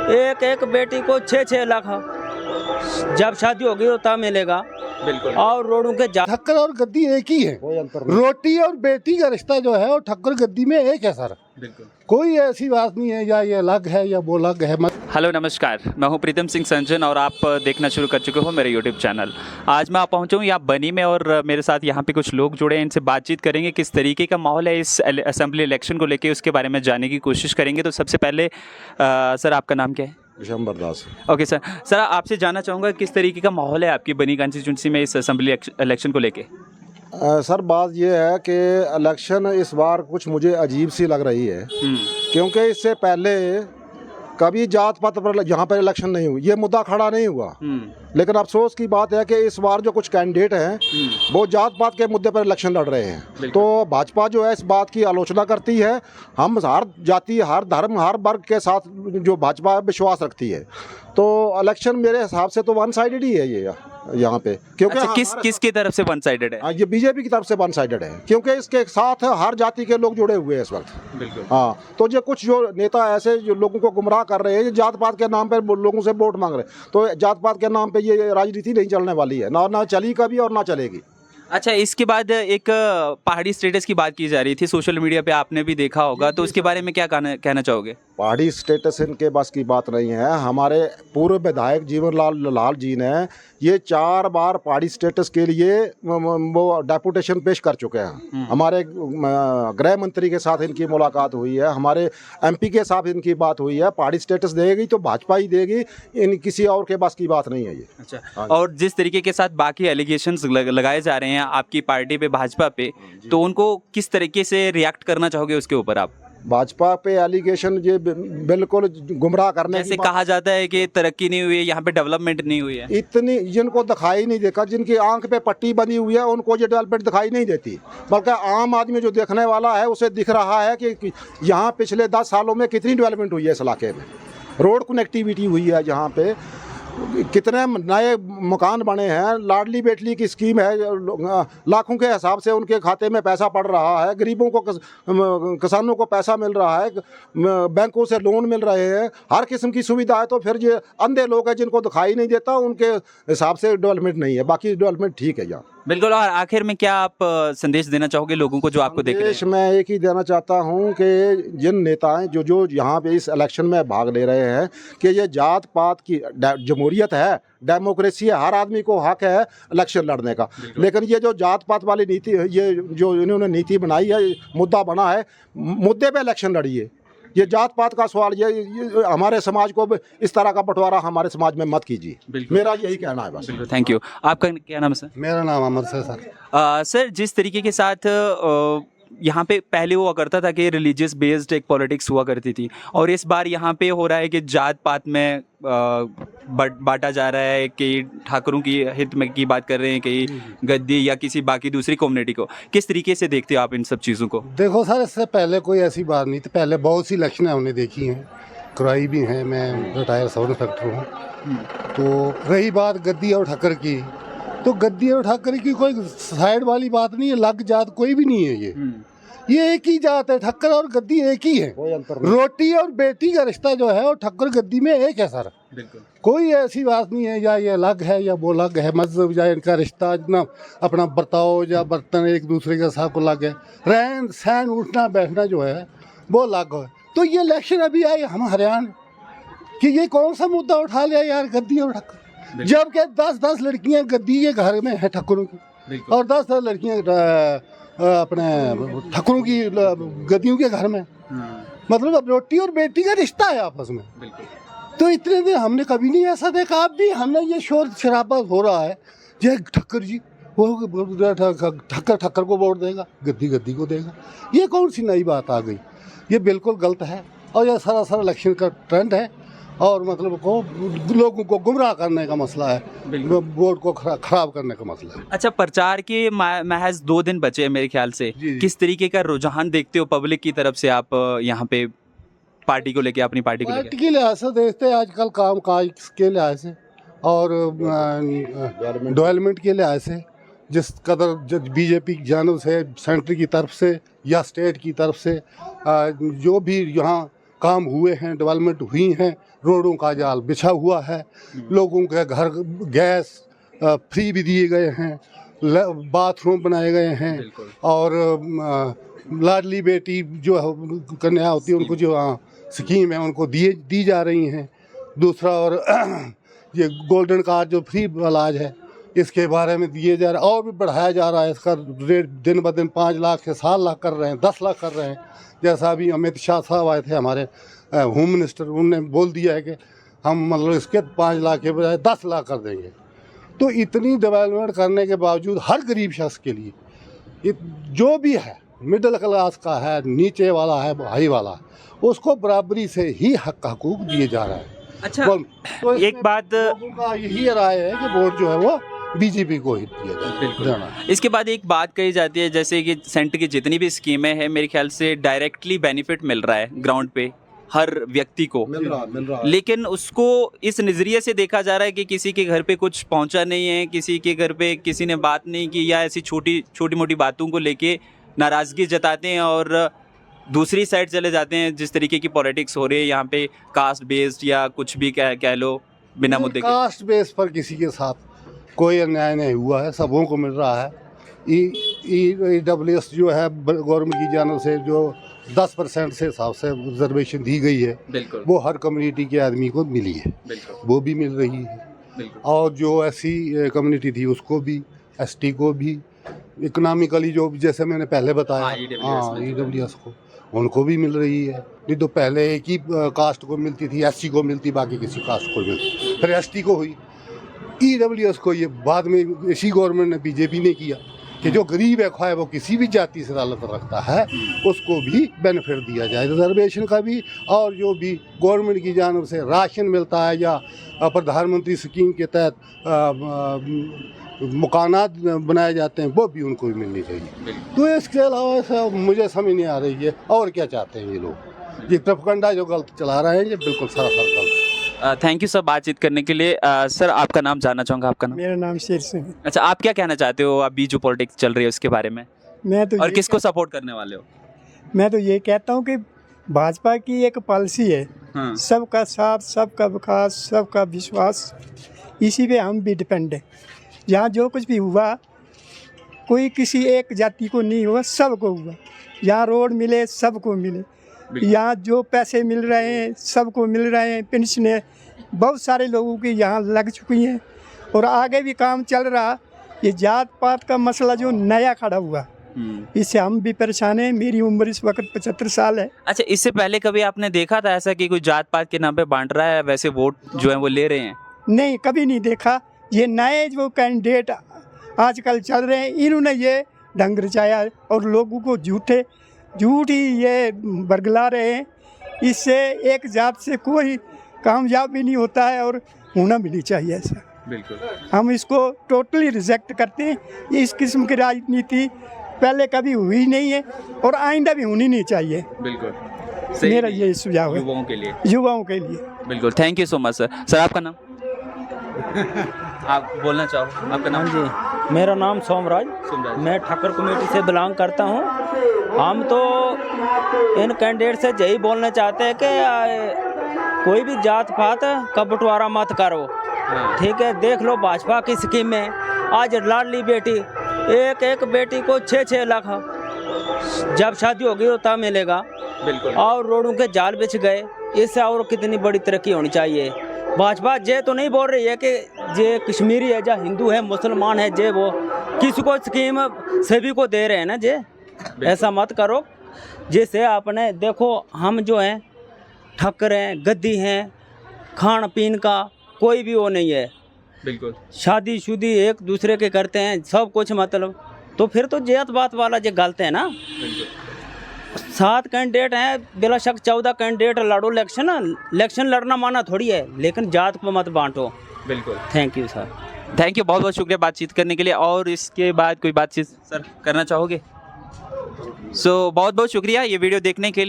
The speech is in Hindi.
एक एक बेटी को 6-6 लाख जब शादी होगी तो तब मिलेगा। बिल्कुल। और रोडों के ठक्कर और गद्दी एक ही है, रोटी और बेटी का रिश्ता जो है वो ठक्कर गद्दी में एक है सर। बिल्कुल। कोई ऐसी बात नहीं है या ये अलग है या वो अलग है। हेलो नमस्कार, मैं हूं प्रीतम सिंह संजन और आप देखना शुरू कर चुके हो मेरे यूट्यूब चैनल। आज मैं पहुंचा हूं यहाँ बनी में और मेरे साथ यहाँ पे कुछ लोग जुड़े हैं, इनसे बातचीत करेंगे किस तरीके का माहौल है इस असेंबली इलेक्शन को लेके, उसके बारे में जानने की कोशिश करेंगे। तो सबसे पहले सर आपका नाम क्या है? विशंबर दास। ओके सर आपसे जानना चाहूँगा किस तरीके का माहौल है आपकी बनी कंस्टिट्यूंसी में इस असेंबली इलेक्शन को लेके? सर बात ये है कि इलेक्शन इस बार कुछ मुझे अजीब सी लग रही है, क्योंकि इससे पहले कभी जात पात पर यहाँ पर इलेक्शन नहीं हुई, ये मुद्दा खड़ा नहीं हुआ। लेकिन अफसोस की बात है कि इस बार जो कुछ कैंडिडेट हैं वो जात पात के मुद्दे पर इलेक्शन लड़ रहे हैं। तो भाजपा जो है इस बात की आलोचना करती है। हम हर जाति, हर धर्म, हर वर्ग के साथ जो भाजपा विश्वास रखती है। तो इलेक्शन मेरे हिसाब से तो वन साइडेड ही है ये यहाँ पे, क्योंकि अच्छा, किसकी तरफ से वन साइडेड है? ये बीजेपी की तरफ से वन साइडेड है, क्योंकि इसके साथ हर जाति के लोग जुड़े हुए हैं इस वक्त। बिल्कुल। हाँ, तो ये कुछ जो नेता ऐसे जो लोगों को गुमराह कर रहे हैं, जात पात के नाम पे लोगों से वोट मांग रहे हैं, तो जात पात के नाम पे ये राजनीति नहीं चलने वाली है, ना चली कभी और ना चलेगी। अच्छा, इसके बाद एक पहाड़ी स्टेटस की बात की जा रही थी, सोशल मीडिया पे आपने भी देखा होगा, तो उसके बारे में क्या कहना चाहोगे? पहाड़ी स्टेटस इनके बस की बात नहीं है। हमारे पूर्व विधायक जीवन लाल जी ने ये 4 बार पहाड़ी स्टेटस के लिए वो डेपुटेशन पेश कर चुके हैं। हमारे गृह मंत्री के साथ इनकी मुलाकात हुई है, हमारे एमपी के साथ इनकी बात हुई है। पहाड़ी स्टेटस देगी तो भाजपा ही देगी, इन किसी और के बस की बात नहीं है ये। अच्छा, और जिस तरीके के साथ बाकी एलिगेशंस लगाए जा रहे हैं आपकी पार्टी पे, भाजपा पे, तो उनको किस तरीके से रिएक्ट करना चाहोगे उसके ऊपर आप? भाजपा पे एलिगेशन ये बिल्कुल गुमराह करने जैसे कहा जाता है कि तरक्की नहीं हुई है, यहाँ पे डेवलपमेंट नहीं हुई है। इतनी जिनको दिखाई नहीं देखा, जिनकी आंख पे पट्टी बनी हुई है, उनको ये डेवलपमेंट दिखाई नहीं देती, बल्कि आम आदमी जो देखने वाला है उसे दिख रहा है कि यहाँ पिछले 10 सालों में कितनी डेवलपमेंट हुई है इस इलाके में। रोड कनेक्टिविटी हुई है, यहाँ पे कितने नए मकान बने हैं, लाडली बेटली की स्कीम है, लाखों के हिसाब से उनके खाते में पैसा पड़ रहा है, गरीबों को, किसानों को पैसा मिल रहा है, बैंकों से लोन मिल रहे हैं, हर किस्म की सुविधा है। तो फिर ये अंधे लोग हैं जिनको दिखाई नहीं देता, उनके हिसाब से डेवलपमेंट नहीं है, बाकी डेवलपमेंट ठीक है यहाँ। बिल्कुल। और आखिर में क्या आप संदेश देना चाहोगे लोगों को जो आपको देख रहे हैं? मैं एक ही देना चाहता हूँ कि जिन नेताएं जो यहाँ पे इस इलेक्शन में भाग ले रहे हैं, कि ये जात पात की जमहूरियत है, डेमोक्रेसी है, हर आदमी को हक है इलेक्शन लड़ने का। लेकिन ये जो जात पात वाली नीति, ये जो इन्होंने नीति बनाई है, मुद्दा बना है, मुद्दे पे इलेक्शन लड़िए। ये जात पात का सवाल, ये हमारे समाज को इस तरह का बंटवारा हमारे समाज में मत कीजिए, मेरा यही कहना है बस। Thank you. आपका क्या नाम है सर? मेरा नाम अमर है सर। सर, जिस तरीके के साथ यहाँ पे पहले हुआ करता था कि रिलीजियस बेस्ड एक पॉलिटिक्स हुआ करती थी, और इस बार यहाँ पे हो रहा है कि जात पात में बांटा जा रहा है, कि ठाकुरों की हित में की बात कर रहे हैं, कि गद्दी या किसी बाकी दूसरी कम्युनिटी को। किस तरीके से देखते हो आप इन सब चीज़ों को? देखो सर, इससे पहले कोई ऐसी बात नहीं थी। पहले बहुत सी इलेक्शन हमने देखी हैं, कराई भी हैं। मैं रिटायर सब इंस्पेक्टर हूँ। तो रही बात गद्दी और ठक्कर की, तो गद्दी और ठक्कर की कोई साइड वाली बात नहीं है, अलग जात कोई भी नहीं है। ये एक ही जात है, ठक्कर और गद्दी एक ही है। रोटी और बेटी का रिश्ता जो है वो ठक्कर गद्दी में एक है सर। बिल्कुल। कोई ऐसी बात नहीं है या ये अलग है या वो अलग है, मजहब या इनका रिश्ता, ना अपना बर्ताव या बर्तन एक दूसरे के साथ को अलग है, रहन सहन उठना बैठना जो है वो अलग है। तो ये इलेक्शन अभी आए हम हरियाणा कि ये कौन सा मुद्दा उठा लिया यार, गद्दी और ठक्कर, जबकि 10-10 लड़कियां गद्दी के घर में है ठक्करों की, और 10-10 लड़कियां अपने ठक्करों की गद्दियों के घर में। मतलब अब रोटी और बेटी का रिश्ता है आपस में। तो इतने दिन हमने कभी नहीं ऐसा देखा। अब भी हमने ये शोर शराबा हो रहा है, ये ठक्कर जी वो ठक्कर को वोट देगा, गद्दी को देगा। ये कौन सी नई बात आ गई? ये बिल्कुल गलत है, और यह सरासर इलेक्शन का ट्रेंड है, और मतलब को लोगों को गुमराह करने का मसला है, वोट को खराब करने का मसला है। अच्छा, प्रचार के महज 2 दिन बचे हैं मेरे ख्याल से। किस तरीके का रुझान देखते हो पब्लिक की तरफ से आप यहाँ पे पार्टी को लेके, अपनी पार्टी के लिहाज से देखते हैं आजकल, काम काज के लिहाज से और डेवलपमेंट के लिहाज से, जिस कदर बीजेपी की जानिब से, सेंटर की तरफ से या स्टेट की तरफ से जो भी यहाँ काम हुए हैं, डेवलपमेंट हुई हैं, रोडों का जाल बिछा हुआ है, लोगों के घर गैस फ्री भी दिए गए हैं, बाथरूम बनाए गए हैं, और लाडली बेटी जो कन्या होती है उनको जो स्कीम है उनको दी जा रही हैं। दूसरा, और ये गोल्डन कार्ड जो फ्री इलाज है इसके बारे में दिए जा रहा है, और भी बढ़ाया जा रहा है। इसका रेट दिन ब दिन 5 लाख से 7 लाख कर रहे हैं, 10 लाख कर रहे हैं। जैसा अभी अमित शाह साहब आए थे हमारे होम मिनिस्टर, उन्होंने बोल दिया है कि हम मतलब इसके 5 लाख के बजाय 10 लाख कर देंगे। तो इतनी डेवलपमेंट करने के बावजूद हर गरीब शख्स के लिए जो भी है, मिडिल क्लास का है, नीचे वाला है, हाई वाला है, उसको बराबरी से ही हक हकूक दिए जा रहा है। अच्छा, तो एक बात लोगों का यही राय है कि वोट जो है वो बीजेपी को ही दिया जाना। इसके बाद एक बात कही जाती है, जैसे कि सेंटर की जितनी भी स्कीमें हैं मेरे ख्याल से डायरेक्टली बेनिफिट मिल रहा है ग्राउंड पे हर व्यक्ति को, मिल रहा। लेकिन उसको इस नज़रिए से देखा जा रहा है कि किसी के घर पे कुछ पहुंचा नहीं है, किसी के घर पे किसी ने बात नहीं की, या ऐसी छोटी मोटी बातों को लेके नाराज़गी जताते हैं और दूसरी साइड चले जाते हैं। जिस तरीके की पॉलिटिक्स हो रही है यहाँ पे, कास्ट बेस्ड या कुछ भी कह लो, बिना मुद्दे के। कास्ट बेस पर किसी के साथ कोई अन्याय नहीं हुआ है, सबों को मिल रहा है। EWS जो है गवर्नमेंट की जानब से जो 10% से हिसाब से रिजर्वेशन दी गई है, बिल्कुल, वो हर कम्युनिटी के आदमी को मिली है, बिल्कुल, वो भी मिल रही है। बिल्कुल। और जो ऐसी कम्युनिटी थी उसको भी, ST को भी, इकोनॉमिकली जो जैसे मैंने पहले बताया, हाँ, EWS को, उनको भी मिल रही है। नहीं तो पहले एक ही कास्ट को मिलती थी, SC को मिलती, बाकी किसी कास्ट को मिलती, फिर ST को हुई। EWS को ये बाद में इसी गवर्नमेंट ने, बीजेपी ने किया कि जो गरीब है, ख्वाह वो किसी भी जाति से ताल्लुक़ रखता है, उसको भी बेनिफिट दिया जाए रिजर्वेशन का भी, और जो भी गवर्नमेंट की जानब से राशन मिलता है या प्रधानमंत्री स्कीम के तहत मकानात बनाए जाते हैं, वो भी उनको भी मिलनी चाहिए। तो इसके अलावा ऐसा मुझे समझ नहीं आ रही है, और क्या चाहते हैं ये लोग। ये प्रोपेगेंडा जो गलत चला रहे हैं, ये बिल्कुल सरासर गलत है। थैंक यू सर बातचीत करने के लिए। सर, आपका नाम जानना चाहूँगा, आपका नाम? मेरा नाम शेर सिंह है। अच्छा, आप क्या कहना चाहते हो अभी जो पॉलिटिक्स चल रही है उसके बारे में, मैं तो और किसको सपोर्ट करने वाले हो? मैं तो ये कहता हूँ कि भाजपा की एक पॉलिसी है, हाँ। सबका साथ, सबका विकास, सबका विश्वास, इसी पे हम भी डिपेंड है। यहाँ जो कुछ भी हुआ, कोई किसी एक जाति को नहीं हुआ, सबको हुआ। यहाँ रोड मिले, सबको मिले। यहाँ जो पैसे मिल रहे हैं, सबको मिल रहे हैं। पेंशनें बहुत सारे लोगों की यहाँ लग चुकी हैं, और आगे भी काम चल रहा। ये जात पात का मसला जो नया खड़ा हुआ, इससे हम भी परेशान हैं। मेरी उम्र इस वक्त 75 साल है। अच्छा, इससे पहले कभी आपने देखा था ऐसा कि कोई जात पात के नाम पे बांट रहा है, वैसे वोट जो है वो ले रहे हैं? नहीं, कभी नहीं देखा। ये नए जो कैंडिडेट आजकल चल रहे हैं, इन्होंने ये ढंग रचाया और लोगों को झूठ ही ये बरगला रहे हैं। इससे एक जात से कोई कामयाब भी नहीं होता है, और होना भी नहीं चाहिए ऐसा। बिल्कुल, हम इसको टोटली रिजेक्ट करते हैं। ये इस किस्म की राजनीति पहले कभी हुई नहीं है, और आइंदा भी होनी नहीं चाहिए। बिल्कुल, मेरा ये सुझाव है युवाओं के लिए। युवाओं के लिए। बिल्कुल, thank you so much sir. Sir, आपका नाम? आप बोलना चाहो, आपका नाम? जी, मेरा नाम सोमराज, मैं ठाकर कमेटी से बिलोंग करता हूँ। हम तो इन कैंडिडेट से यही बोलना चाहते हैं कि कोई भी जात पात का बंटवारा मत करो, ठीक है। देख लो भाजपा की स्कीम में आज लाडली बेटी, एक बेटी को 6-6 लाख जब शादी होगी तो तब मिलेगा। बिल्कुल, और रोडों के जाल बिछ गए, इससे और कितनी बड़ी तरक्की होनी चाहिए। भाजपा ये तो नहीं बोल रही है कि ये कश्मीरी है, या हिंदू है, मुसलमान है, जे वो किसी को स्कीम सभी को दे रहे हैं ना जे। ऐसा मत करो। जैसे आपने देखो, हम जो हैं ठक्कर हैं, गद्दी हैं, खान पीन का कोई भी वो नहीं है। बिल्कुल, शादी एक दूसरे के करते हैं, सब कुछ मतलब। तो फिर तो जात बात वाला जो गलत है ना। 7 कैंडिडेट हैं, बिला शक 14 कैंडिडेट लड़ो इलेक्शन लड़ना माना थोड़ी है, लेकिन जात को मत बांटो। बिल्कुल, thank you sir. Thank you, बहुत बहुत शुक्रिया बातचीत करने के लिए। और इसके बाद कोई बातचीत सर करना चाहोगे? बहुत बहुत शुक्रिया ये वीडियो देखने के लिए।